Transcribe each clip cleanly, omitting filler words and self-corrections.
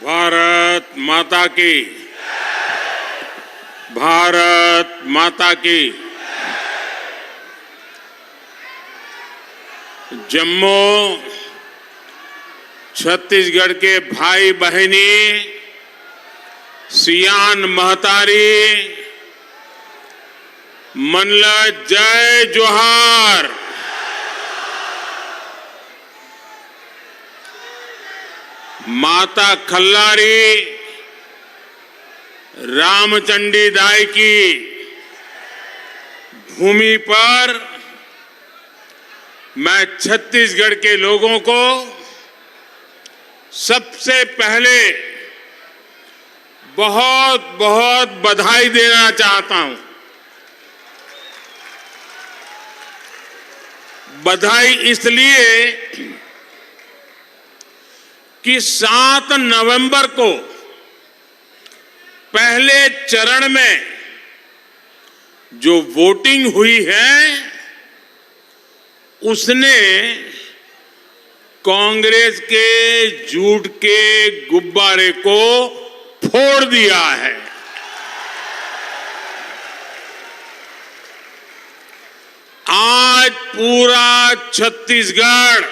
भारत माता की, भारत माता की। जम्मू छत्तीसगढ़ के भाई बहनी, सियान महतारी, मनला जय जोहार। माता खल्लारी रामचंडी दाई की भूमि पर मैं छत्तीसगढ़ के लोगों को सबसे पहले बहुत बहुत बधाई देना चाहता हूं। बधाई इसलिए कि 7 नवंबर को पहले चरण में जो वोटिंग हुई है उसने कांग्रेस के झूठ के गुब्बारे को फोड़ दिया है। आज पूरा छत्तीसगढ़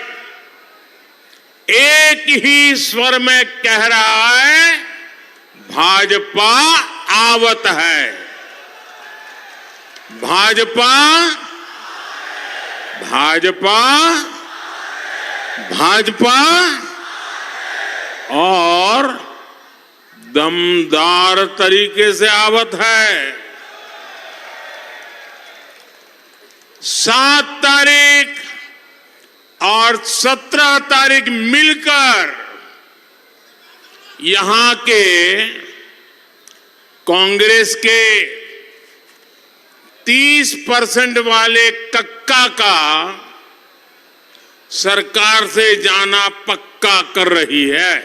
एक ही स्वर में कह रहा है, भाजपा आवत है, भाजपा, भाजपा, भाजपा। और दमदार तरीके से आवत है। 7 तारीख और 17 तारीख मिलकर यहां के कांग्रेस के 30% वाले कक्का का सरकार से जाना पक्का कर रही है।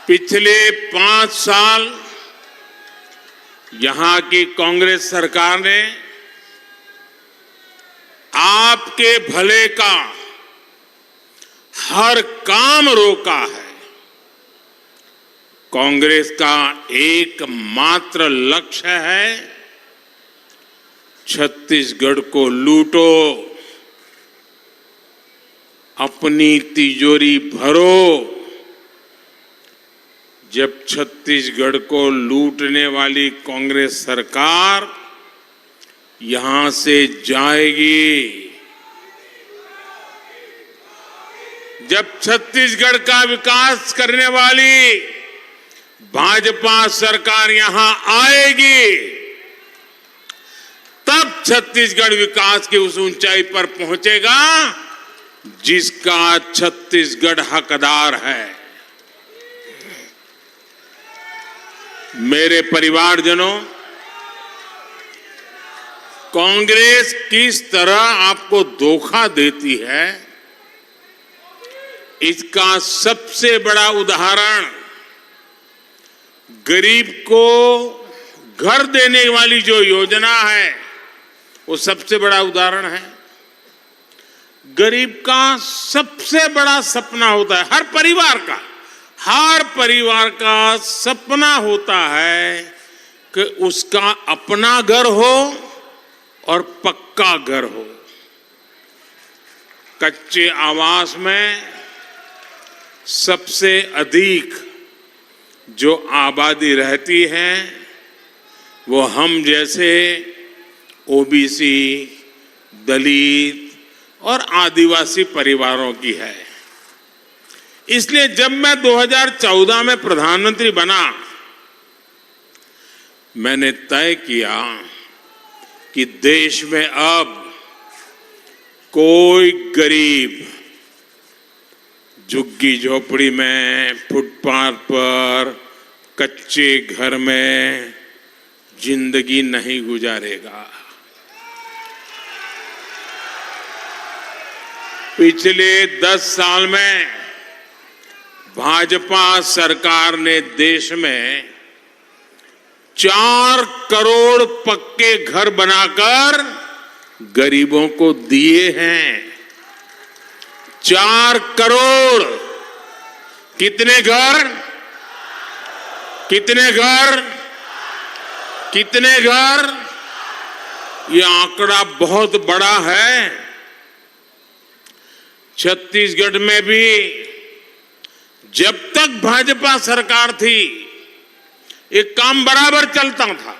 पिछले 5 साल यहां की कांग्रेस सरकार ने आपके भले का हर काम रोका है। कांग्रेस का एकमात्र लक्ष्य है, छत्तीसगढ़ को लूटो, अपनी तिजोरी भरो। जब छत्तीसगढ़ को लूटने वाली कांग्रेस सरकार यहां से जाएगी, जब छत्तीसगढ़ का विकास करने वाली भाजपा सरकार यहां आएगी, तब छत्तीसगढ़ विकास की उस ऊंचाई पर पहुंचेगा जिसका छत्तीसगढ़ हकदार है। मेरे परिवारजनों, कांग्रेस किस तरह आपको धोखा देती है, इसका सबसे बड़ा उदाहरण गरीब को घर देने वाली जो योजना है वो सबसे बड़ा उदाहरण है। गरीब का सबसे बड़ा सपना होता है, हर परिवार का सपना होता है कि उसका अपना घर हो और पक्का घर हो। कच्चे आवास में सबसे अधिक जो आबादी रहती है वो हम जैसे ओबीसी, दलित और आदिवासी परिवारों की है। इसलिए जब मैं 2014 में प्रधानमंत्री बना, मैंने तय किया कि देश में अब कोई गरीब झुग्गी झोपड़ी में, फुटपाथ पर, कच्चे घर में जिंदगी नहीं गुजारेगा। पिछले 10 साल में भाजपा सरकार ने देश में 4 करोड़ पक्के घर बनाकर गरीबों को दिए हैं। 4 करोड़ कितने घर, कितने घर, कितने घर? ये आंकड़ा बहुत बड़ा है। छत्तीसगढ़ में भी जब तक भाजपा सरकार थी एक काम बराबर चलता था।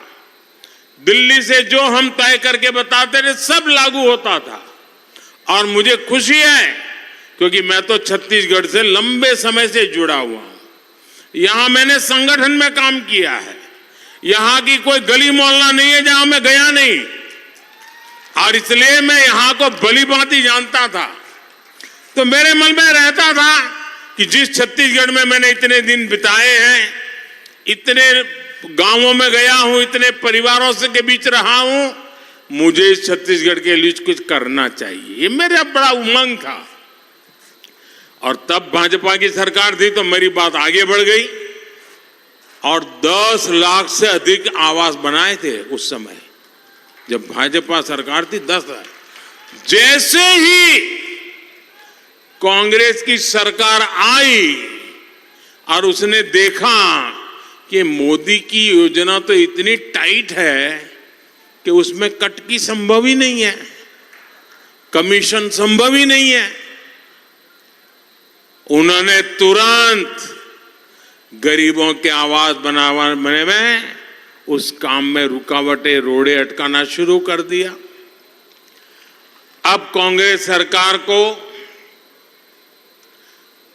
दिल्ली से जो हम तय करके बताते थे सब लागू होता था। और मुझे खुशी है क्योंकि मैं तो छत्तीसगढ़ से लंबे समय से जुड़ा हुआ हूं। यहां मैंने संगठन में काम किया है। यहां की कोई गली मोहल्ला नहीं है जहां मैं गया नहीं, और इसलिए मैं यहां को भली भांति जानता था। तो मेरे मन में रहता था कि जिस छत्तीसगढ़ में मैंने इतने दिन बिताए हैं, इतने गांवों में गया हूं, इतने परिवारों से के बीच रहा हूं, मुझे इस छत्तीसगढ़ के लिए कुछ करना चाहिए। ये मेरा बड़ा उमंग था। और तब भाजपा की सरकार थी तो मेरी बात आगे बढ़ गई और 10 लाख से अधिक आवास बनाए थे उस समय जब भाजपा सरकार थी। 10 लाख। जैसे ही कांग्रेस की सरकार आई और उसने देखा कि मोदी की योजना तो इतनी टाइट है कि उसमें कट की संभव ही नहीं है, कमीशन संभव ही नहीं है, उन्होंने तुरंत गरीबों के आवास बनाने में उस काम में रुकावटें, रोड़े अटकाना शुरू कर दिया। अब कांग्रेस सरकार को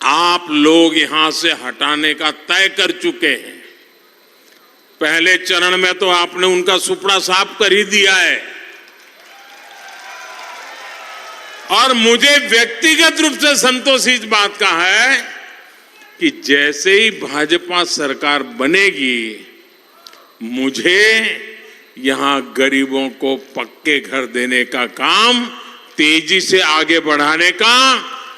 आप लोग यहां से हटाने का तय कर चुके हैं। पहले चरण में तो आपने उनका सुपड़ा साफ कर ही दिया है। और मुझे व्यक्तिगत रूप से संतोष इस बात का है कि जैसे ही भाजपा सरकार बनेगी, मुझे यहां गरीबों को पक्के घर देने का काम तेजी से आगे बढ़ाने का,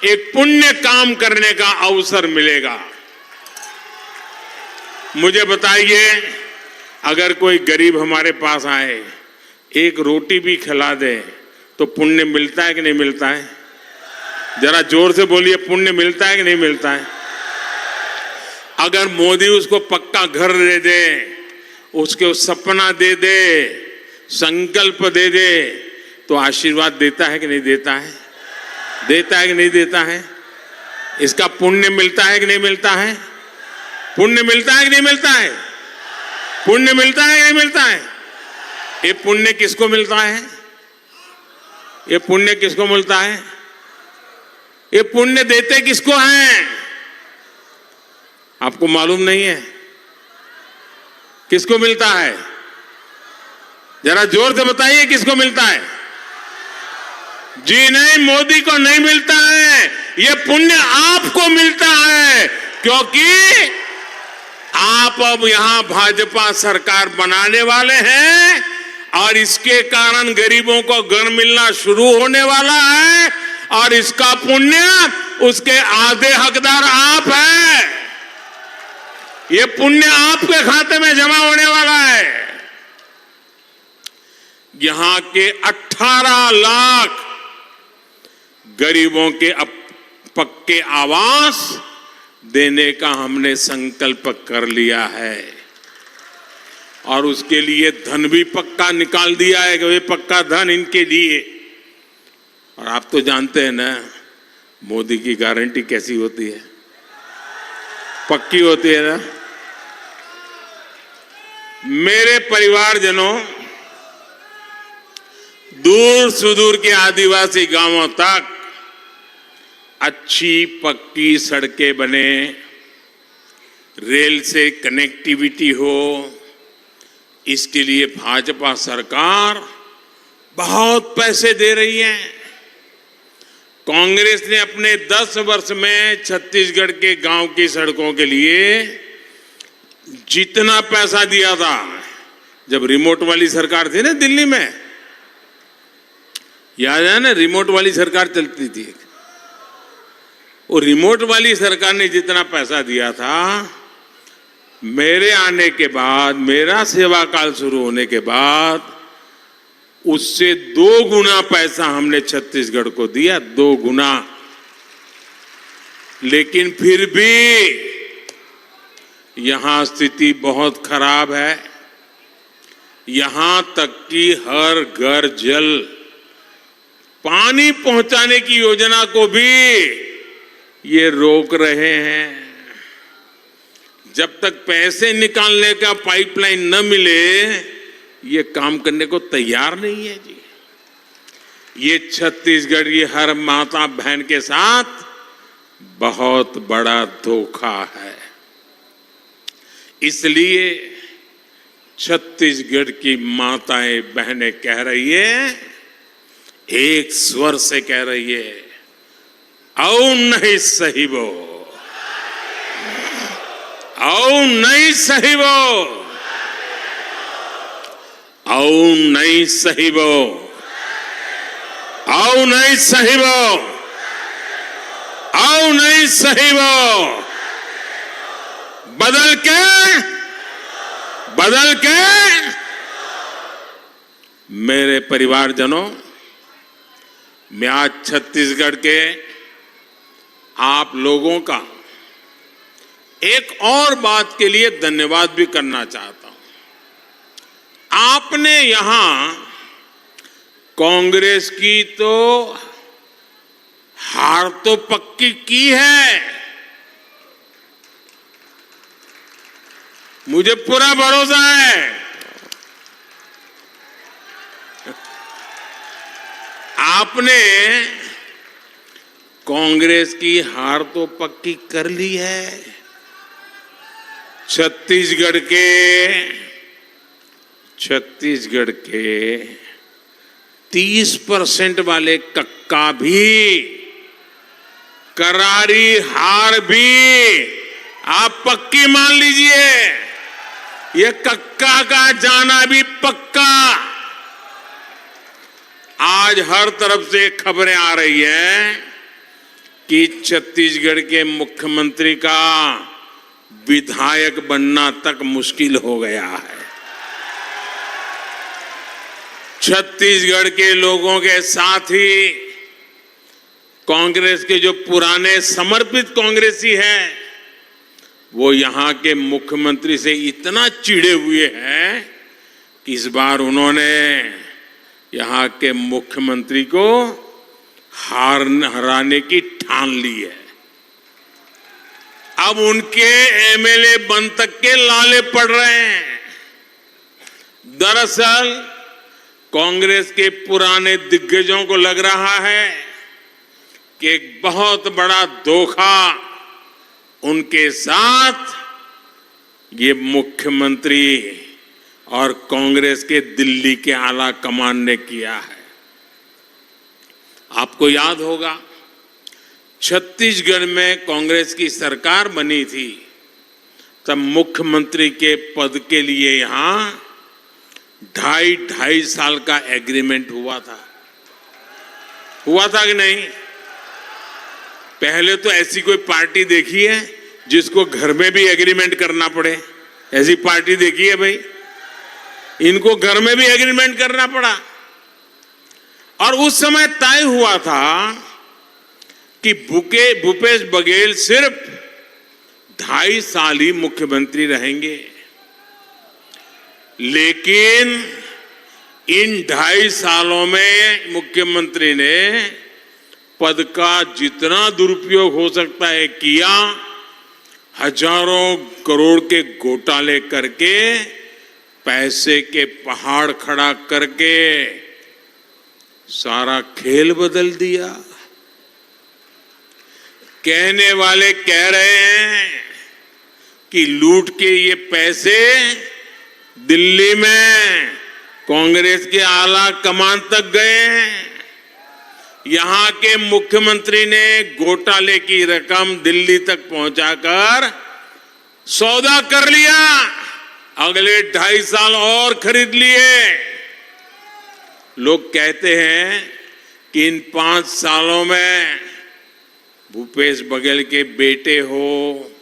एक पुण्य काम करने का अवसर मिलेगा। मुझे बताइए, अगर कोई गरीब हमारे पास आए, एक रोटी भी खिला दे तो पुण्य मिलता है कि नहीं मिलता है? जरा जोर से बोलिए, पुण्य मिलता है कि नहीं मिलता है? अगर मोदी उसको पक्का घर दे दे, उसके सपना दे दे, संकल्प दे दे, तो आशीर्वाद देता है कि नहीं देता है? देता है कि नहीं देता है? इसका पुण्य मिलता है कि नहीं मिलता है? पुण्य मिलता है कि नहीं मिलता है? पुण्य मिलता है कि नहीं मिलता है? ये पुण्य किसको मिलता है? ये पुण्य किसको मिलता है? ये पुण्य देते किसको हैं? आपको मालूम नहीं है? किसको मिलता है? जरा जोर से बताइए, किसको मिलता है? जी नहीं, मोदी को नहीं मिलता है। ये पुण्य आपको मिलता है, क्योंकि आप अब यहां भाजपा सरकार बनाने वाले हैं और इसके कारण गरीबों को घर मिलना शुरू होने वाला है, और इसका पुण्य, उसके आधे हकदार आप हैं। ये पुण्य आपके खाते में जमा होने वाला है। यहां के 18 लाख गरीबों के पक्के आवास देने का हमने संकल्प कर लिया है, और उसके लिए धन भी पक्का निकाल दिया है कि ये पक्का धन इनके लिए। और आप तो जानते हैं ना, मोदी की गारंटी कैसी होती है, पक्की होती है ना। मेरे परिवारजनों, दूर सुदूर के आदिवासी गांवों तक अच्छी पक्की सड़कें बने, रेल से कनेक्टिविटी हो, इसके लिए भाजपा सरकार बहुत पैसे दे रही है। कांग्रेस ने अपने 10 वर्ष में छत्तीसगढ़ के गांव की सड़कों के लिए जितना पैसा दिया था, जब रिमोट वाली सरकार थी ना दिल्ली में, याद है ना, रिमोट वाली सरकार चलती थी, वो रिमोट वाली सरकार ने जितना पैसा दिया था, मेरे आने के बाद, मेरा सेवा काल शुरू होने के बाद, उससे 2 गुना पैसा हमने छत्तीसगढ़ को दिया, 2 गुना। लेकिन फिर भी यहां स्थिति बहुत खराब है। यहां तक कि हर घर जल पानी पहुंचाने की योजना को भी ये रोक रहे हैं। जब तक पैसे निकालने का पाइपलाइन न मिले ये काम करने को तैयार नहीं है जी। ये छत्तीसगढ़ की हर माता बहन के साथ बहुत बड़ा धोखा है। इसलिए छत्तीसगढ़ की माताएं बहनें कह रही है, एक स्वर से कह रही है, औ नहीं सही वो, औ नहीं सही वो, औ नहीं सही वो, औ नहीं सही वो, औ नहीं सही वो। बदल के मेरे परिवारजनों, मैं आज छत्तीसगढ़ के आप लोगों का एक और बात के लिए धन्यवाद भी करना चाहता हूं। आपने यहां कांग्रेस की तो हार तो पक्की की है, मुझे पूरा भरोसा है। आपने कांग्रेस की हार तो पक्की कर ली है। छत्तीसगढ़ के 30% वाले कक्का भी, करारी हार भी आप पक्की मान लीजिए। ये कक्का का जाना भी पक्का। आज हर तरफ से खबरें आ रही है कि छत्तीसगढ़ के मुख्यमंत्री का विधायक बनना तक मुश्किल हो गया है। छत्तीसगढ़ के लोगों के साथ ही कांग्रेस के जो पुराने समर्पित कांग्रेसी हैं, वो यहां के मुख्यमंत्री से इतना चिढ़े हुए हैं कि इस बार उन्होंने यहां के मुख्यमंत्री को हराने की ठान ली है। अब उनके एमएलए बन तक के लाले पड़ रहे हैं। दरअसल कांग्रेस के पुराने दिग्गजों को लग रहा है कि एक बहुत बड़ा धोखा उनके साथ ये मुख्यमंत्री और कांग्रेस के दिल्ली के आला कमान ने किया है। आपको याद होगा, छत्तीसगढ़ में कांग्रेस की सरकार बनी थी, तब मुख्यमंत्री के पद के लिए यहां 2.5 साल का एग्रीमेंट हुआ था कि नहीं? पहले तो ऐसी कोई पार्टी देखी है जिसको घर में भी एग्रीमेंट करना पड़े? ऐसी पार्टी देखी है भाई? इनको घर में भी एग्रीमेंट करना पड़ा। और उस समय तय हुआ था कि भूपेश बघेल सिर्फ 2.5 साल ही मुख्यमंत्री रहेंगे। लेकिन इन 2.5 सालों में मुख्यमंत्री ने पद का जितना दुरुपयोग हो सकता है किया। हजारों करोड़ के घोटाले करके, पैसे के पहाड़ खड़ा करके सारा खेल बदल दिया। कहने वाले कह रहे हैं कि लूट के ये पैसे दिल्ली में कांग्रेस के आला कमान तक गए हैं। यहां के मुख्यमंत्री ने घोटाले की रकम दिल्ली तक पहुंचाकर सौदा कर लिया, अगले 2.5 साल और खरीद लिए। लोग कहते हैं कि इन 5 सालों में भूपेश बघेल के बेटे हो,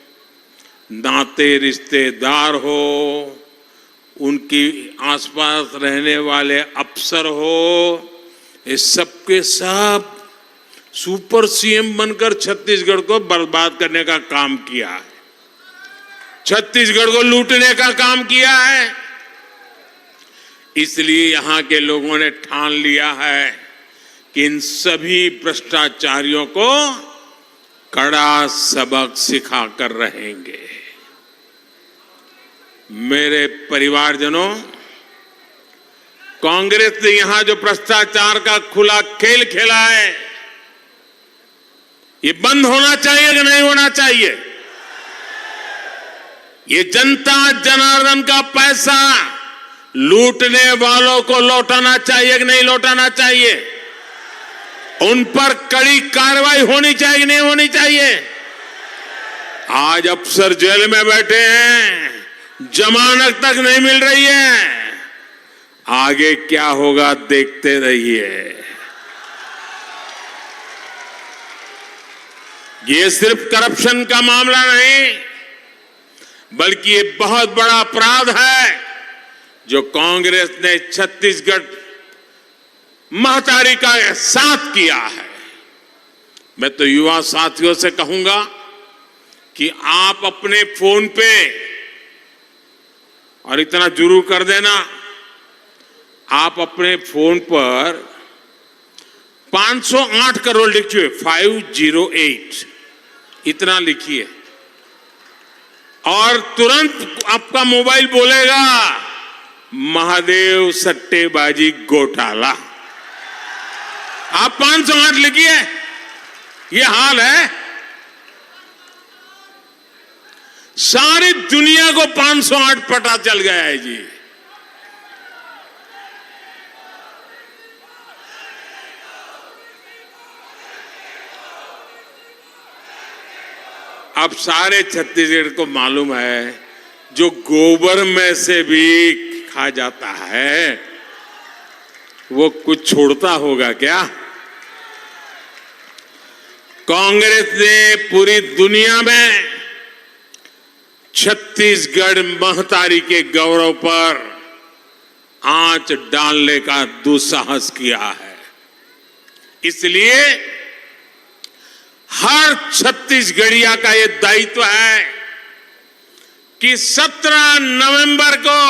नाते रिश्तेदार हो, उनकी आसपास रहने वाले अफसर हो, ये सब के सब सुपर सीएम बनकर छत्तीसगढ़ को बर्बाद करने का काम किया है, छत्तीसगढ़ को लूटने का काम किया है। इसलिए यहां के लोगों ने ठान लिया है कि इन सभी भ्रष्टाचारियों को कड़ा सबक सिखाकर रहेंगे। मेरे परिवारजनों, कांग्रेस ने यहां जो भ्रष्टाचार का खुला खेल खेला है, ये बंद होना चाहिए कि नहीं होना चाहिए? ये जनता जनार्दन का पैसा लूटने वालों को लौटाना चाहिए कि नहीं लौटाना चाहिए? उन पर कड़ी कार्रवाई होनी चाहिए कि नहीं होनी चाहिए? आज अफसर जेल में बैठे हैं, जमानत तक नहीं मिल रही है। आगे क्या होगा देखते रहिए। ये सिर्फ करप्शन का मामला नहीं, बल्कि ये बहुत बड़ा अपराध है जो कांग्रेस ने छत्तीसगढ़ महतारी का साथ किया है। मैं तो युवा साथियों से कहूंगा कि आप अपने फोन पे, और इतना जरूर कर देना, आप अपने फोन पर 508 करोड़ लिखिए, 508 इतना लिखिए, और तुरंत आपका मोबाइल बोलेगा महादेव सट्टेबाजी घोटाला। आप 508 लिखिए, ये हाल है। सारी दुनिया को 508 पता चल गया है जी। अब सारे छत्तीसगढ़ को मालूम है, जो गोबर में से भी खा जाता है वो कुछ छोड़ता होगा क्या? कांग्रेस ने पूरी दुनिया में छत्तीसगढ़ महतारी के गौरव पर आंच डालने का दुस्साहस किया है। इसलिए हर छत्तीसगढ़िया का यह दायित्व है कि 17 नवंबर को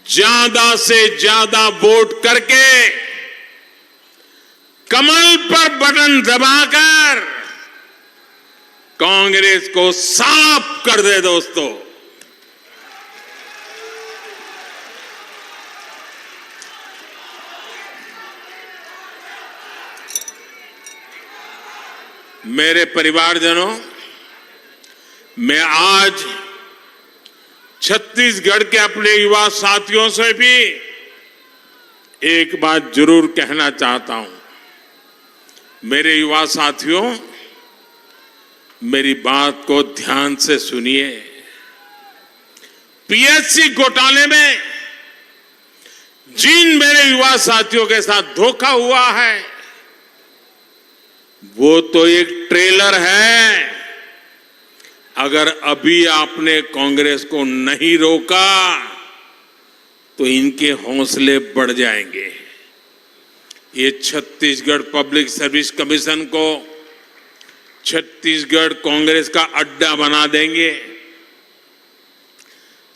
ज्यादा से ज्यादा वोट करके कमल पर बटन दबाकर कांग्रेस को साफ कर दे। दोस्तों, मेरे परिवारजनों, मैं आज छत्तीसगढ़ के अपने युवा साथियों से भी एक बात जरूर कहना चाहता हूं। मेरे युवा साथियों, मेरी बात को ध्यान से सुनिए। पीएससी घोटाले में जिन मेरे युवा साथियों के साथ धोखा हुआ है, वो तो एक ट्रेलर है। अगर अभी आपने कांग्रेस को नहीं रोका तो इनके हौसले बढ़ जाएंगे। ये छत्तीसगढ़ पब्लिक सर्विस कमीशन को छत्तीसगढ़ कांग्रेस का अड्डा बना देंगे।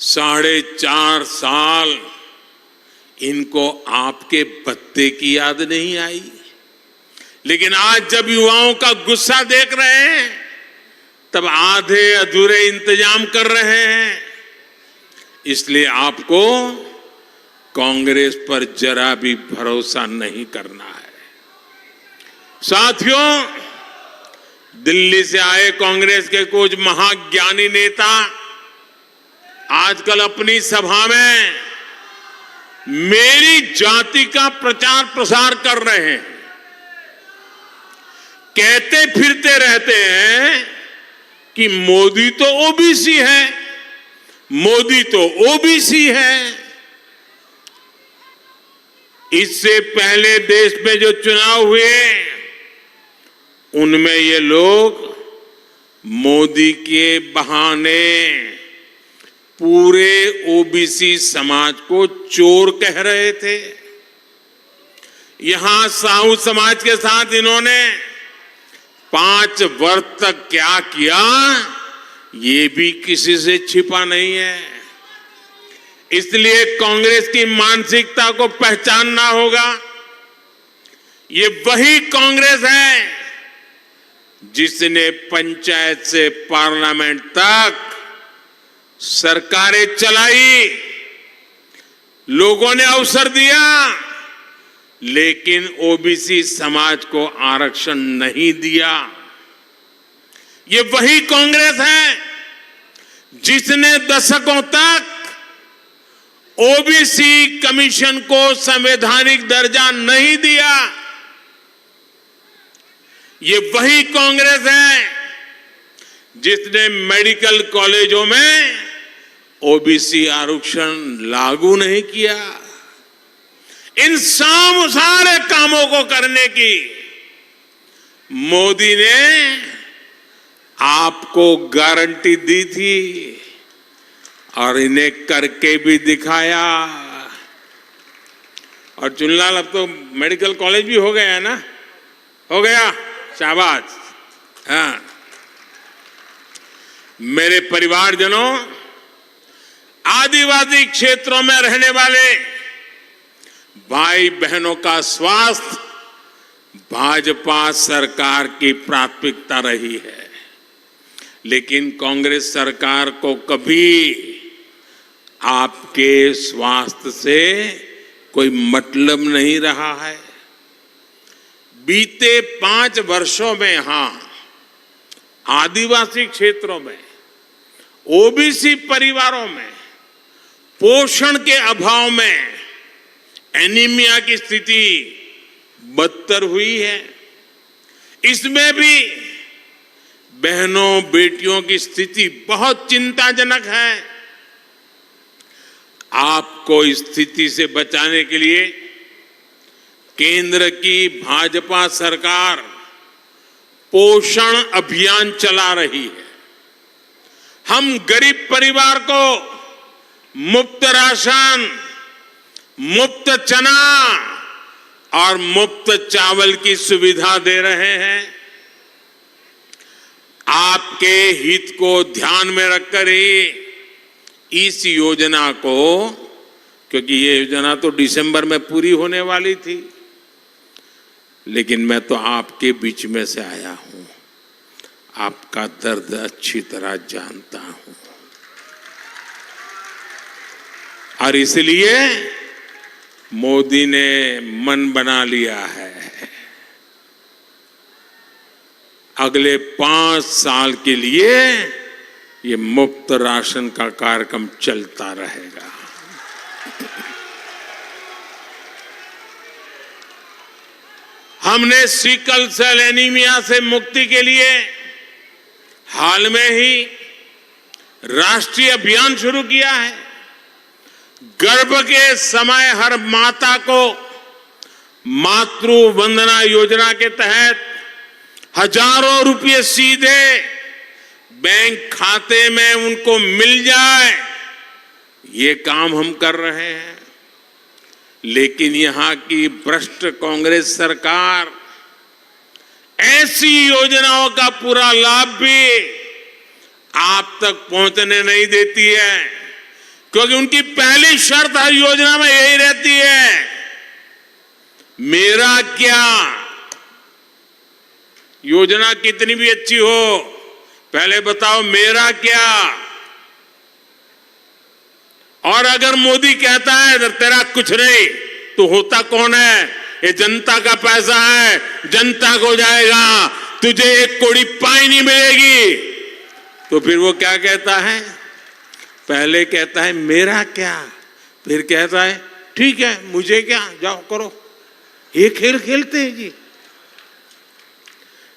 4.5 साल इनको आपके पत्ते की याद नहीं आई, लेकिन आज जब युवाओं का गुस्सा देख रहे हैं तब आधे अधूरे इंतजाम कर रहे हैं। इसलिए आपको कांग्रेस पर जरा भी भरोसा नहीं करना है। साथियों, दिल्ली से आए कांग्रेस के कुछ महाज्ञानी नेता आजकल अपनी सभा में मेरी जाति का प्रचार प्रसार कर रहे हैं। कहते फिरते रहते हैं कि मोदी तो ओबीसी है, मोदी तो ओबीसी है। इससे पहले देश में जो चुनाव हुए उनमें ये लोग मोदी के बहाने पूरे ओबीसी समाज को चोर कह रहे थे। यहां साहू समाज के साथ इन्होंने 5 वर्ष तक क्या किया, ये भी किसी से छिपा नहीं है। इसलिए कांग्रेस की मानसिकता को पहचानना होगा। ये वही कांग्रेस है जिसने पंचायत से पार्लियामेंट तक सरकारें चलाई, लोगों ने अवसर दिया, लेकिन ओबीसी समाज को आरक्षण नहीं दिया। ये वही कांग्रेस है जिसने दशकों तक ओबीसी कमीशन को संवैधानिक दर्जा नहीं दिया। ये वही कांग्रेस है जिसने मेडिकल कॉलेजों में ओबीसी आरक्षण लागू नहीं किया। इन सारे कामों को करने की मोदी ने आपको गारंटी दी थी और इन्हें करके भी दिखाया। और चुनलाल, अब तो मेडिकल कॉलेज भी हो गया है ना? हो गया, शाबाश। हाँ, मेरे परिवारजनों, आदिवासी क्षेत्रों में रहने वाले भाई बहनों का स्वास्थ्य भाजपा सरकार की प्राथमिकता रही है, लेकिन कांग्रेस सरकार को कभी आपके स्वास्थ्य से कोई मतलब नहीं रहा है। बीते 5 वर्षों में यहां आदिवासी क्षेत्रों में, ओबीसी परिवारों में पोषण के अभाव में एनीमिया की स्थिति बदतर हुई है। इसमें भी बहनों बेटियों की स्थिति बहुत चिंताजनक है। आपको इस स्थिति से बचाने के लिए केंद्र की भाजपा सरकार पोषण अभियान चला रही है। हम गरीब परिवार को मुफ्त राशन, मुफ्त चना और मुफ्त चावल की सुविधा दे रहे हैं। आपके हित को ध्यान में रखकर ही इस योजना को, क्योंकि ये योजना तो दिसंबर में पूरी होने वाली थी, लेकिन मैं तो आपके बीच में से आया हूं, आपका दर्द अच्छी तरह जानता हूं, और इसलिए मोदी ने मन बना लिया है, अगले 5 साल के लिए ये मुफ्त राशन का कार्यक्रम चलता रहेगा। हमने सिकल सेल एनीमिया से मुक्ति के लिए हाल में ही राष्ट्रीय अभियान शुरू किया है। गर्भ के समय हर माता को मातृ वंदना योजना के तहत हजारों रुपए सीधे बैंक खाते में उनको मिल जाए, ये काम हम कर रहे हैं। लेकिन यहां की भ्रष्ट कांग्रेस सरकार ऐसी योजनाओं का पूरा लाभ भी आप तक पहुंचने नहीं देती है, क्योंकि उनकी पहली शर्त हर योजना में यही रहती है, मेरा क्या। योजना कितनी भी अच्छी हो, पहले बताओ मेरा क्या। और अगर मोदी कहता है तेरा कुछ नहीं, तो होता कौन है? ये जनता का पैसा है, जनता को जाएगा, तुझे 1 कौड़ी पाई नहीं मिलेगी। तो फिर वो क्या कहता है? पहले कहता है मेरा क्या, फिर कहता है ठीक है मुझे क्या, जाओ करो। ये खेल खेलते हैं जी।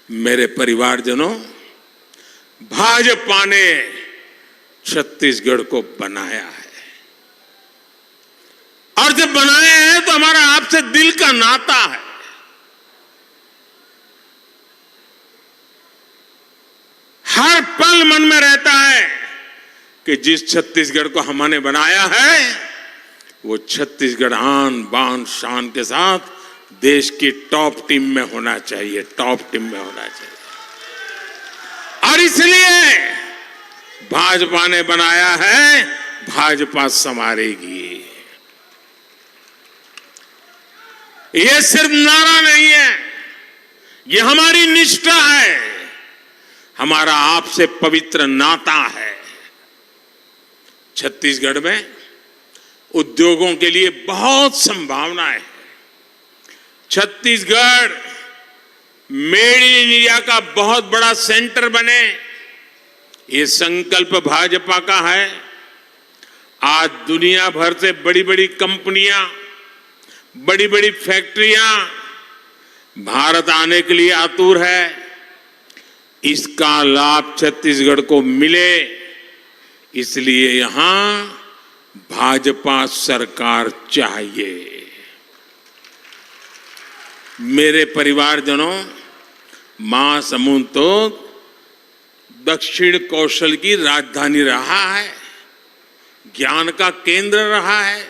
मेरे परिवारजनों, भाजपा ने छत्तीसगढ़ को बनाया है, और जब बनाया है तो हमारा आपसे दिल का नाता है। हर पल मन में रहता है कि जिस छत्तीसगढ़ को हमने बनाया है, वो छत्तीसगढ़ आन बान शान के साथ देश की टॉप टीम में होना चाहिए, टॉप टीम में होना चाहिए। और इसलिए भाजपा ने बनाया है भाजपा संवारेगी। ये सिर्फ नारा नहीं है, ये हमारी निष्ठा है, हमारा आपसे पवित्र नाता है। छत्तीसगढ़ में उद्योगों के लिए बहुत संभावनाएं हैं। छत्तीसगढ़ मेड इन इंडिया का बहुत बड़ा सेंटर बने, ये संकल्प भाजपा का है। आज दुनिया भर से बड़ी बड़ी कंपनियां, बड़ी बड़ी फैक्ट्रियां भारत आने के लिए आतुर है। इसका लाभ छत्तीसगढ़ को मिले, इसलिए यहां भाजपा सरकार चाहिए। मेरे परिवारजनों, महासमुंद तो दक्षिण कौशल की राजधानी रहा है, ज्ञान का केंद्र रहा है।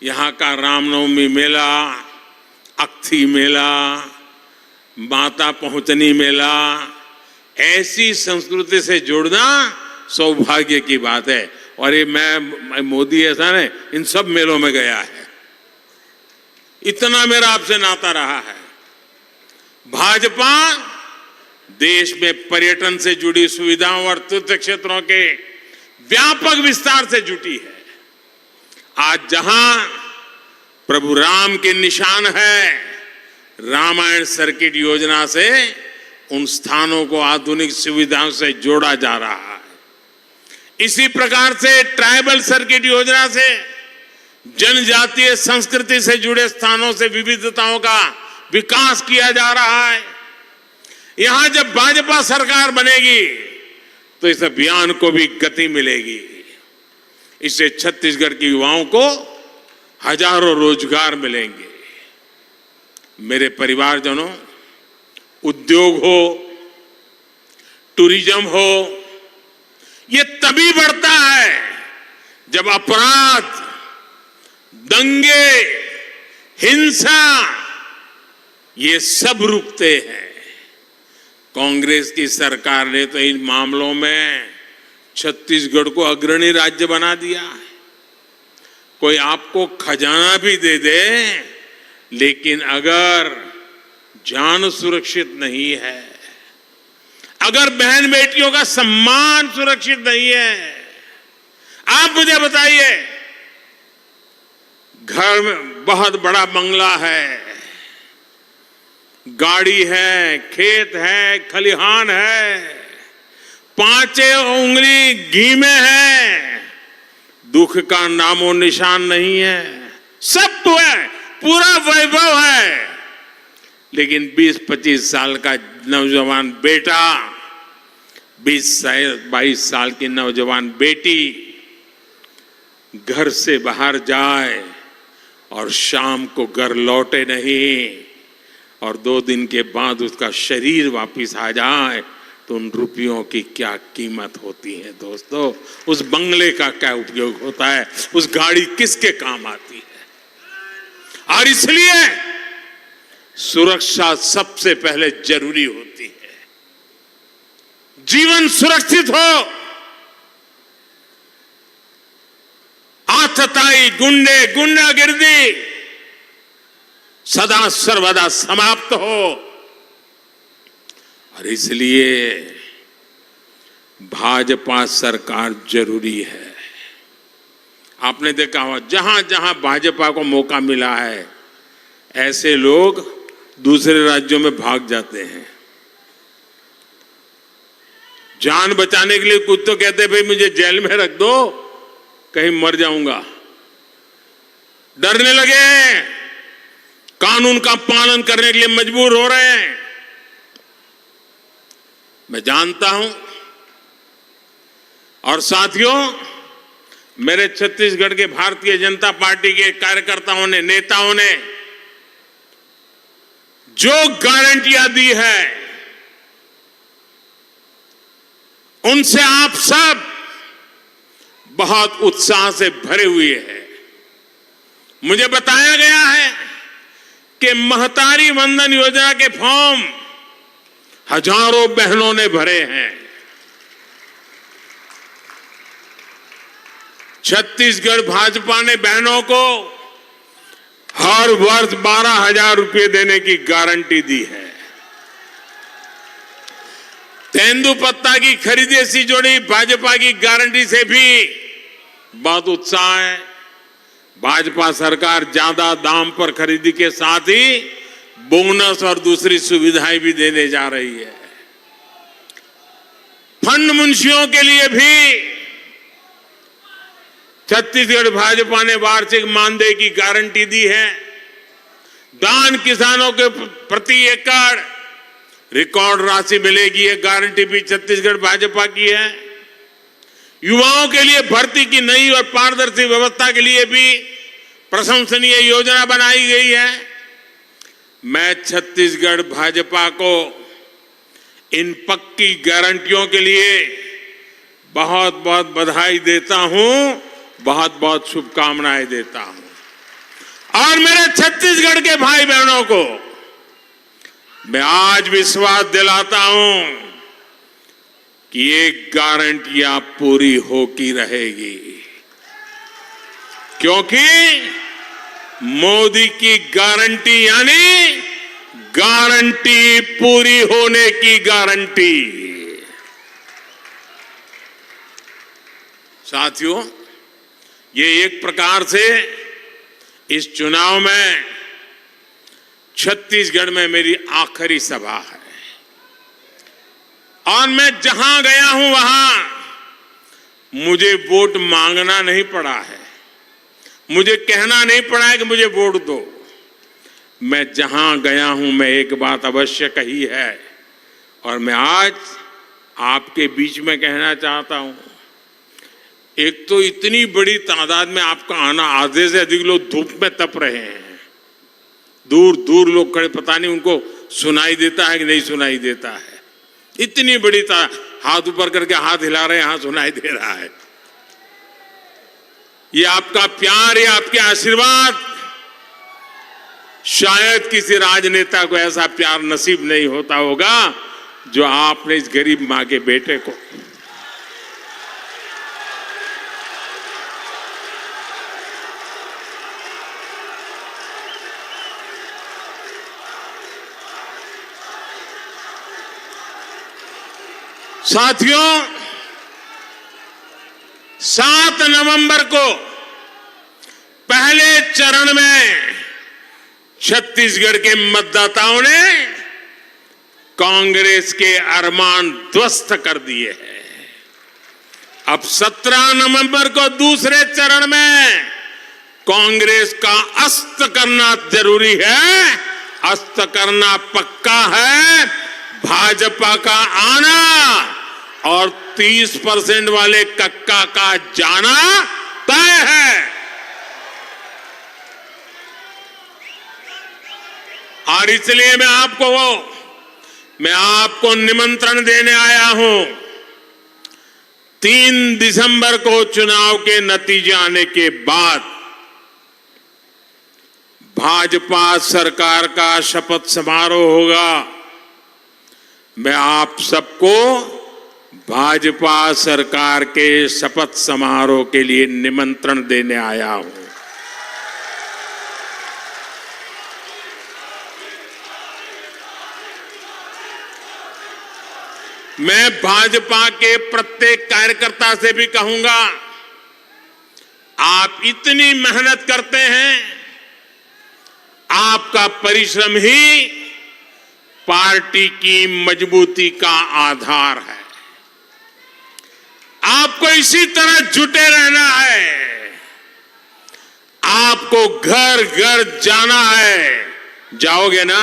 यहां का रामनवमी मेला, अक्थी मेला, माता पहुंचनी मेला, ऐसी संस्कृति से जुड़ना सौभाग्य की बात है। और ये मैं मोदी ऐसा ने इन सब मेलों में गया है, इतना मेरा आपसे नाता रहा है। भाजपा देश में पर्यटन से जुड़ी सुविधाओं और तीर्थ क्षेत्रों के व्यापक विस्तार से जुटी है। आज जहां प्रभु राम के निशान है, रामायण सर्किट योजना से उन स्थानों को आधुनिक सुविधाओं से जोड़ा जा रहा है। इसी प्रकार से ट्राइबल सर्किट योजना से जनजातीय संस्कृति से जुड़े स्थानों से विविधताओं का विकास किया जा रहा है। यहां जब भाजपा सरकार बनेगी तो इस अभियान को भी गति मिलेगी। इससे छत्तीसगढ़ के युवाओं को हजारों रोजगार मिलेंगे। मेरे परिवारजनों, उद्योग हो, टूरिज्म हो, ये तभी बढ़ता है जब अपराध, दंगे, हिंसा, ये सब रुकते हैं। कांग्रेस की सरकार ने तो इन मामलों में छत्तीसगढ़ को अग्रणी राज्य बना दिया है। कोई आपको खजाना भी दे दे, लेकिन अगर जान सुरक्षित नहीं है, अगर बहन बेटियों का सम्मान सुरक्षित नहीं है, आप मुझे बताइए, घर में बहुत बड़ा बंगला है, गाड़ी है, खेत है, खलिहान है, पांचे उंगली घी में है, दुख का नामो निशान नहीं है, सब तो है, पूरा वैभव है, लेकिन 20-25 साल का नौजवान बेटा, 20-22 साल की नौजवान बेटी घर से बाहर जाए और शाम को घर लौटे नहीं, और 2 दिन के बाद उसका शरीर वापिस आ जाए, तो उन रुपयों की क्या कीमत होती है दोस्तों? उस बंगले का क्या उपयोग होता है? उस गाड़ी किसके काम आती है? और इसलिए सुरक्षा सबसे पहले जरूरी होती है। जीवन सुरक्षित हो, आतताई, गुंडे, गुंडागिर्दी सदा सर्वदा समाप्त हो। और इसलिए भाजपा सरकार जरूरी है। आपने देखा होगा, जहां जहां भाजपा को मौका मिला है, ऐसे लोग दूसरे राज्यों में भाग जाते हैं। जान बचाने के लिए कुछ तो कहते हैं, भाई मुझे जेल में रख दो, कहीं मर जाऊंगा। डरने लगे, कानून का पालन करने के लिए मजबूर हो रहे हैं। मैं जानता हूं, और साथियों, मेरे छत्तीसगढ़ के भारतीय जनता पार्टी के कार्यकर्ताओं ने, नेताओं ने जो गारंटियां दी है, उनसे आप सब बहुत उत्साह से भरे हुए हैं। मुझे बताया गया है कि महतारी वंदन योजना के फॉर्म हजारों बहनों ने भरे हैं। छत्तीसगढ़ भाजपा ने बहनों को हर वर्ष 12,000 रुपए देने की गारंटी दी है। तेंदुपत्ता की खरीदी से जुड़ी भाजपा की गारंटी से भी बहुत उत्साह है। भाजपा सरकार ज्यादा दाम पर खरीदी के साथ ही बोनस और दूसरी सुविधाएं भी देने जा रही है। फंड मुंशियों के लिए भी छत्तीसगढ़ भाजपा ने वार्षिक मानदेय की गारंटी दी है। दान किसानों के प्रति एकड़ रिकॉर्ड राशि मिलेगी, ये गारंटी भी छत्तीसगढ़ भाजपा की है। युवाओं के लिए भर्ती की नई और पारदर्शी व्यवस्था के लिए भी प्रशंसनीय योजना बनाई गई है। मैं छत्तीसगढ़ भाजपा को इन पक्की गारंटियों के लिए बहुत बहुत बधाई देता हूं, बहुत बहुत शुभकामनाएं देता हूं। और मेरे छत्तीसगढ़ के भाई बहनों को मैं आज विश्वास दिलाता हूं कि ये गारंटियां पूरी होती रहेगी, क्योंकि मोदी की गारंटी यानी गारंटी पूरी होने की गारंटी। साथियों, ये एक प्रकार से इस चुनाव में छत्तीसगढ़ में मेरी आखिरी सभा है और मैं जहां गया हूं वहां मुझे वोट मांगना नहीं पड़ा है, मुझे कहना नहीं पड़ा है कि मुझे वोट दो। मैं जहां गया हूं मैं एक बात अवश्य कही है और मैं आज आपके बीच में कहना चाहता हूं। एक तो इतनी बड़ी तादाद में आपका आना, आधे से अधिक लोग धूप में तप रहे हैं, दूर दूर लोग खड़े, पता नहीं उनको सुनाई देता है कि नहीं सुनाई देता है। इतनी बड़ी हाथ ऊपर करके हाथ हिला रहे हैं, हाँ सुनाई दे रहा है। ये आपका प्यार, ये आपके आशीर्वाद, शायद किसी राजनेता को ऐसा प्यार नसीब नहीं होता होगा जो आपने इस गरीब मां के बेटे को। साथियों, 7 नवंबर को पहले चरण में छत्तीसगढ़ के मतदाताओं ने कांग्रेस के अरमान ध्वस्त कर दिए हैं। अब 17 नवंबर को दूसरे चरण में कांग्रेस का अस्त करना जरूरी है, अस्त करना पक्का है। भाजपा का आना और 30% वाले कक्का का जाना तय है। और इसलिए मैं आपको निमंत्रण देने आया हूं। 3 दिसंबर को चुनाव के नतीजे आने के बाद भाजपा सरकार का शपथ समारोह होगा। मैं आप सबको भाजपा सरकार के शपथ समारोह के लिए निमंत्रण देने आया हूं। मैं भाजपा के प्रत्येक कार्यकर्ता से भी कहूंगा, आप इतनी मेहनत करते हैं, आपका परिश्रम ही पार्टी की मजबूती का आधार है। आपको इसी तरह जुटे रहना है, आपको घर घर जाना है। जाओगे ना?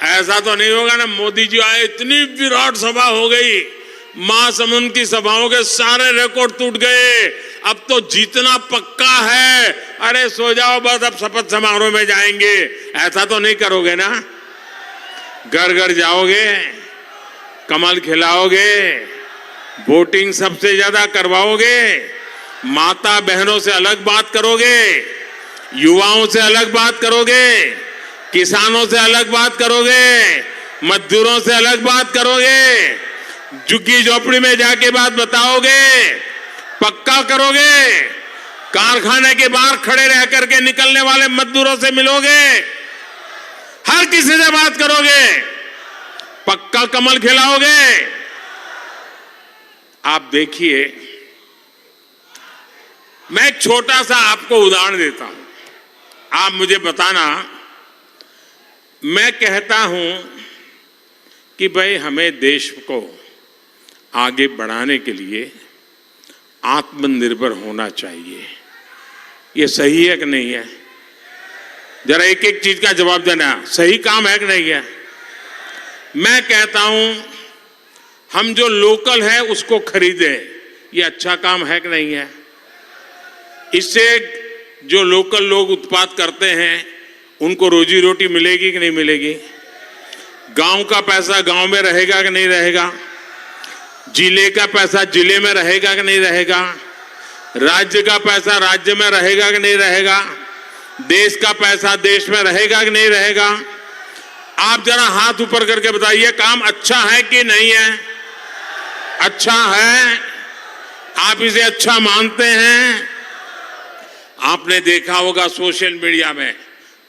ऐसा तो नहीं होगा ना मोदी जी आए, इतनी विराट सभा हो गई, महासमुंद की सभाओं के सारे रिकॉर्ड टूट गए, अब तो जीतना पक्का है, अरे सो जाओ बस अब शपथ समारोह में जाएंगे। ऐसा तो नहीं करोगे ना? घर घर जाओगे, कमल खिलाओगे, वोटिंग सबसे ज्यादा करवाओगे, माता बहनों से अलग बात करोगे, युवाओं से अलग बात करोगे, किसानों से अलग बात करोगे, मजदूरों से अलग बात करोगे, झुग्गी झोपड़ी में जाके बात बताओगे, पक्का करोगे, कारखाने के बाहर खड़े रह करके निकलने वाले मजदूरों से मिलोगे, हर किसी से बात करोगे, पक्का कमल खिलाओगे। आप देखिए, मैं एक छोटा सा आपको उदाहरण देता हूं, आप मुझे बताना। मैं कहता हूं कि भाई हमें देश को आगे बढ़ाने के लिए आत्मनिर्भर होना चाहिए। ये सही है कि नहीं है? जरा एक एक चीज का जवाब देना, सही काम है कि नहीं है? मैं कहता हूं हम जो लोकल है उसको खरीदें, ये अच्छा काम है कि नहीं है? इससे जो लोकल लोग उत्पाद करते हैं उनको रोजी रोटी मिलेगी कि नहीं मिलेगी? गांव का पैसा गांव में रहेगा कि नहीं रहेगा? जिले का पैसा जिले में रहेगा कि नहीं रहेगा? राज्य का पैसा राज्य में रहेगा कि नहीं रहेगा? देश का पैसा देश में रहेगा कि नहीं रहेगा? आप जरा हाथ ऊपर करके बताइए, काम अच्छा है कि नहीं है? अच्छा है। आप इसे अच्छा मानते हैं? आपने देखा होगा सोशल मीडिया में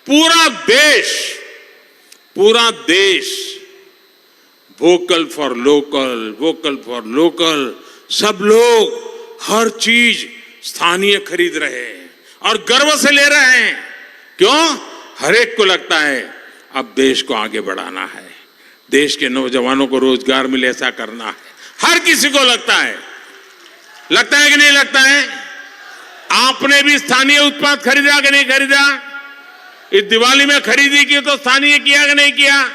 पूरा देश vocal for local, vocal for local, सब लोग हर चीज स्थानीय खरीद रहे हैं और गर्व से ले रहे हैं। क्यों? हर एक को लगता है अब देश को आगे बढ़ाना है, देश के नौजवानों को रोजगार मिले, ऐसा करना है। हर किसी को लगता है कि नहीं लगता है? आपने भी स्थानीय उत्पाद खरीदा कि नहीं खरीदा? इस दिवाली में खरीदी की तो स्थानीय किया कि नहीं किया?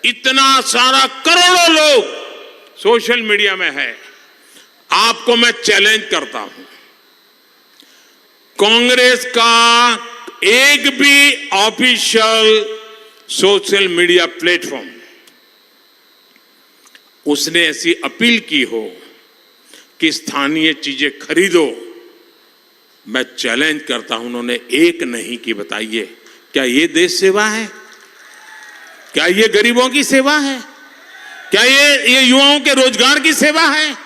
इतना सारा करोड़ों लोग सोशल मीडिया में है। आपको मैं चैलेंज करता हूं, कांग्रेस का एक भी ऑफिशियल सोशल मीडिया प्लेटफॉर्म उसने ऐसी अपील की हो कि स्थानीय चीजें खरीदो, मैं चैलेंज करता हूं, उन्होंने एक नहीं की। बताइए, क्या ये देश सेवा है? क्या ये गरीबों की सेवा है? क्या ये युवाओं के रोजगार की सेवा है?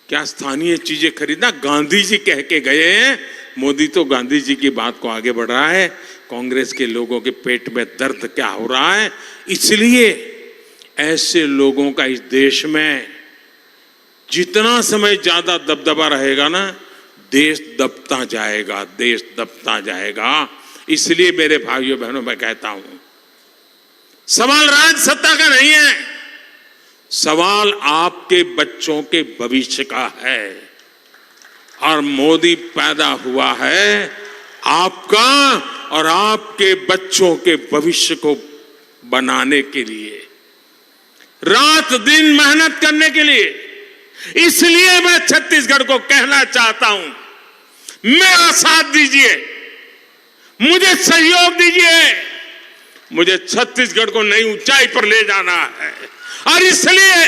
क्या स्थानीय चीजें खरीदना? गांधी जी कह के गए हैं। मोदी तो गांधी जी की बात को आगे बढ़ रहा है। कांग्रेस के लोगों के पेट में दर्द क्या हो रहा है? इसलिए ऐसे लोगों का इस देश में जितना समय ज्यादा दबदबा रहेगा ना, देश दबता जाएगा, देश दबता जाएगा। इसलिए मेरे भाइयों बहनों, मैं कहता हूं सवाल राज सत्ता का नहीं है, सवाल आपके बच्चों के भविष्य का है। और मोदी पैदा हुआ है आपका और आपके बच्चों के भविष्य को बनाने के लिए, रात दिन मेहनत करने के लिए। इसलिए मैं छत्तीसगढ़ को कहना चाहता हूं, मेरा साथ दीजिए, मुझे सहयोग दीजिए, मुझे छत्तीसगढ़ को नई ऊंचाई पर ले जाना है। और इसलिए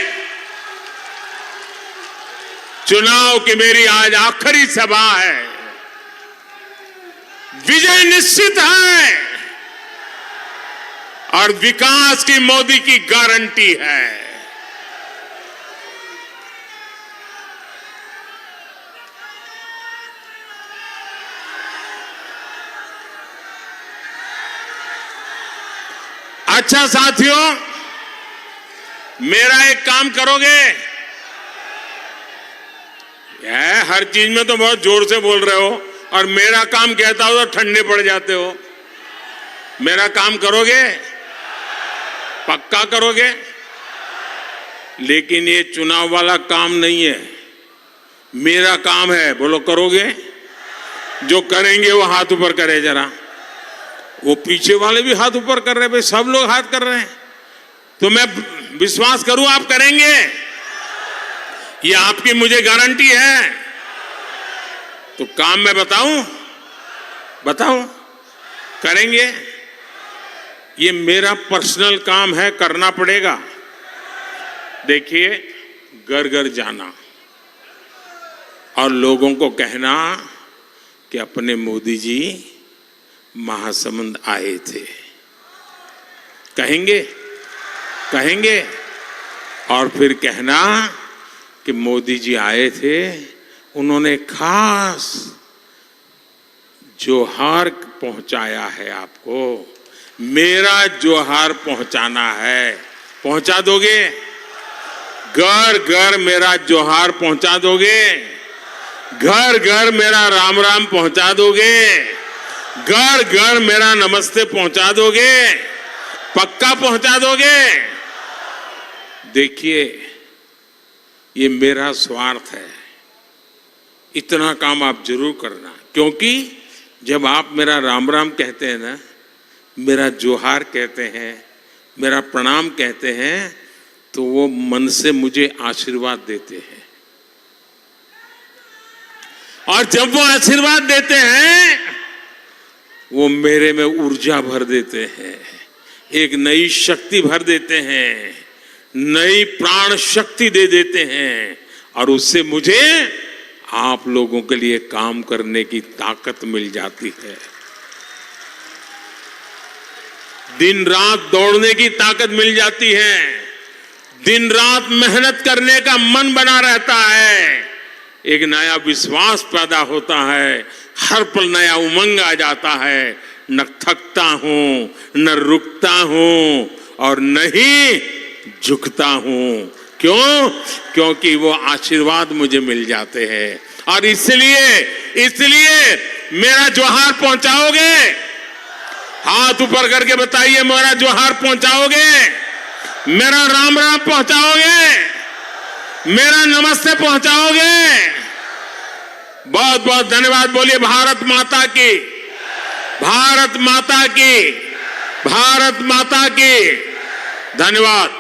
चुनाव की मेरी आज आखिरी सभा है, विजय निश्चित है और विकास की मोदी की गारंटी है। अच्छा साथियों, मेरा एक काम करोगे? हर चीज में तो बहुत जोर से बोल रहे हो और मेरा काम कहता हो तो ठंडे पड़ जाते हो। मेरा काम करोगे? पक्का करोगे? लेकिन ये चुनाव वाला काम नहीं है, मेरा काम है। बोलो करोगे? जो करेंगे वो हाथ ऊपर करे जरा। वो पीछे वाले भी हाथ ऊपर कर रहे हैं, भाई सब लोग हाथ कर रहे हैं, तो मैं विश्वास करूं आप करेंगे? ये आपकी मुझे गारंटी है। तो काम मैं बताऊं करेंगे? ये मेरा पर्सनल काम है, करना पड़ेगा। देखिए, घर घर जाना और लोगों को कहना कि अपने मोदी जी महासमुंद आए थे। कहेंगे कहेंगे और फिर कहना कि मोदी जी आए थे, उन्होंने खास जोहार पहुंचाया है आपको, मेरा जोहार पहुंचाना है। पहुंचा दोगे? घर घर मेरा जोहार पहुंचा दोगे? घर घर मेरा राम राम पहुंचा दोगे? घर घर मेरा नमस्ते पहुंचा दोगे? पक्का पहुंचा दोगे? देखिए, ये मेरा स्वार्थ है, इतना काम आप जरूर करना, क्योंकि जब आप मेरा राम राम कहते हैं ना, मेरा जोहार कहते हैं, मेरा प्रणाम कहते हैं, तो वो मन से मुझे आशीर्वाद देते हैं। और जब वो आशीर्वाद देते हैं, वो मेरे में ऊर्जा भर देते हैं, एक नई शक्ति भर देते हैं, नई प्राण शक्ति दे देते हैं, और उससे मुझे आप लोगों के लिए काम करने की ताकत मिल जाती है। दिन रात दौड़ने की ताकत मिल जाती है, दिन रात मेहनत करने का मन बना रहता है, एक नया विश्वास पैदा होता है, हर पल नया उमंग आ जाता है, न थकता हूं, न रुकता हूं और न ही झुकता हूं। क्यों? क्योंकि वो आशीर्वाद मुझे मिल जाते हैं। और इसलिए मेरा जोहार पहुंचाओगे? हाथ ऊपर करके बताइए, मेरा जोहार पहुंचाओगे? मेरा राम राम पहुंचाओगे? मेरा नमस्ते पहुंचाओगे? बहुत बहुत धन्यवाद। बोलिए भारत माता की, भारत माता की, भारत माता की। धन्यवाद।